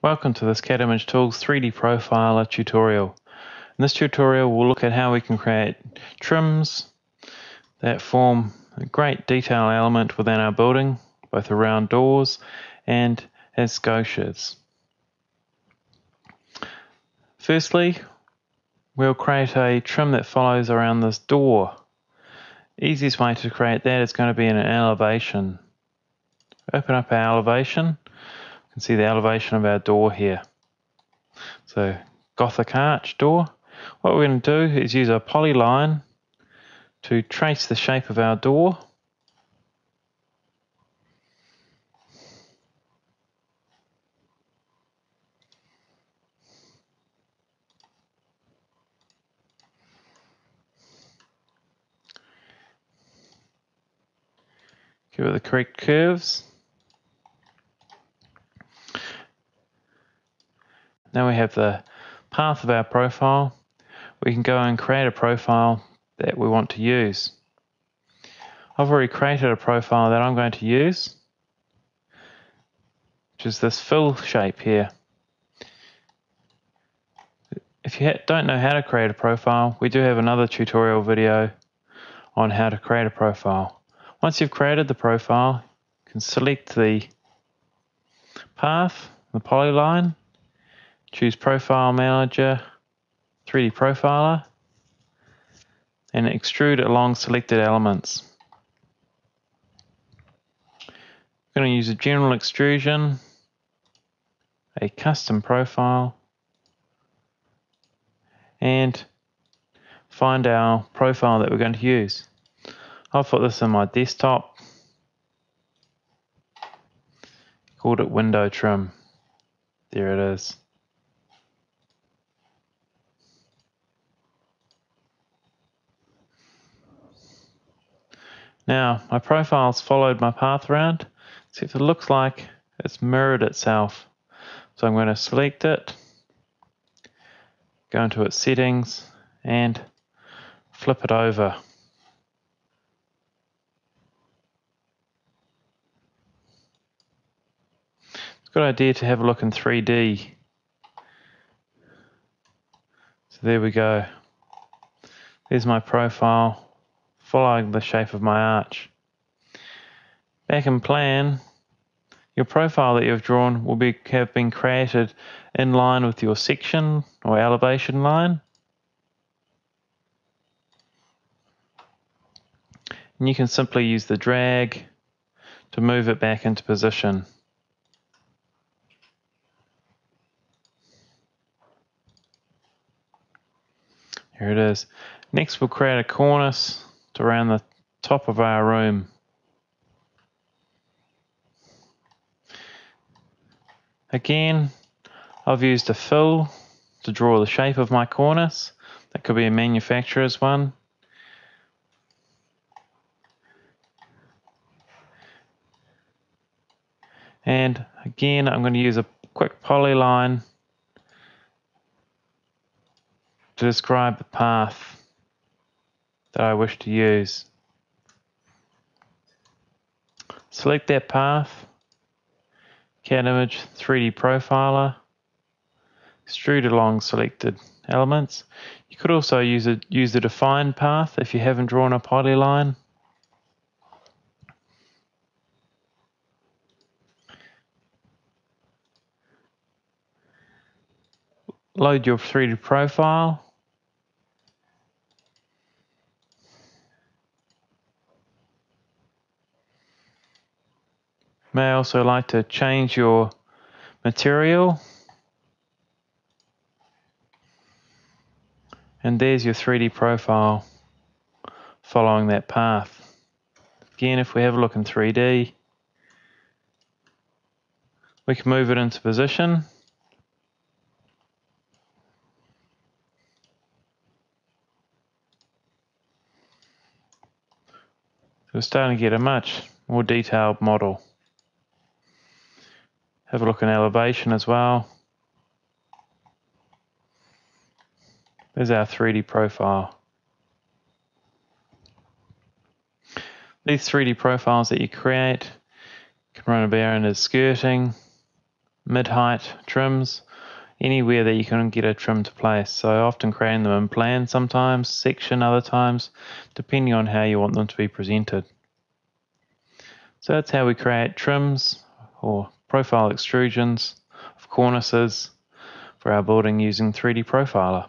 Welcome to this CadimageTools 3D Profiler tutorial. In this tutorial we'll look at how we can create trims that form a great detail element within our building, both around doors and as scotias. Firstly, we'll create a trim that follows around this door. Easiest way to create that is going to be in an elevation. Open up our elevation. You can see the elevation of our door here. So Gothic arch door. What we're going to do is use a polyline to trace the shape of our door. Give it the correct curves. Now we have the path of our profile. We can go and create a profile that we want to use. I've already created a profile that I'm going to use, which is this fill shape here. If you don't know how to create a profile, we do have another tutorial video on how to create a profile. Once you've created the profile, you can select the path, the polyline, choose Profile Manager, 3D Profiler, and extrude along selected elements. I'm going to use a general extrusion, a custom profile, and find our profile that we're going to use. I'll put this in my desktop, called it window trim. There it is. Now my profile's followed my path around, except it looks like it's mirrored itself. So I'm going to select it, go into its settings and flip it over. It's a good idea to have a look in 3D. So there we go. There's my profile following the shape of my arch. Back in plan, your profile that you've drawn will have been created in line with your section or elevation line. And you can simply use the drag to move it back into position. Here it is. Next we'll create a cornice around the top of our room. Again, I've used a fill to draw the shape of my cornice. That could be a manufacturer's one. And again, I'm going to use a quick polyline to describe the path that I wish to use. Select that path, CAD 3D Profiler, extrude along selected elements. You could also use a defined path if you haven't drawn a polyline. Load your 3D profile. You may also like to change your material. And there's your 3D profile following that path. Again, if we have a look in 3D, we can move it into position. We're starting to get a much more detailed model. Have a look in elevation as well. There's our 3D profile. These 3D profiles that you create can run about as skirting, mid-height trims, anywhere that you can get a trim to place. So often creating them in plan sometimes, section other times, depending on how you want them to be presented. So that's how we create trims or profile extrusions of cornices for our building using 3D Profiler.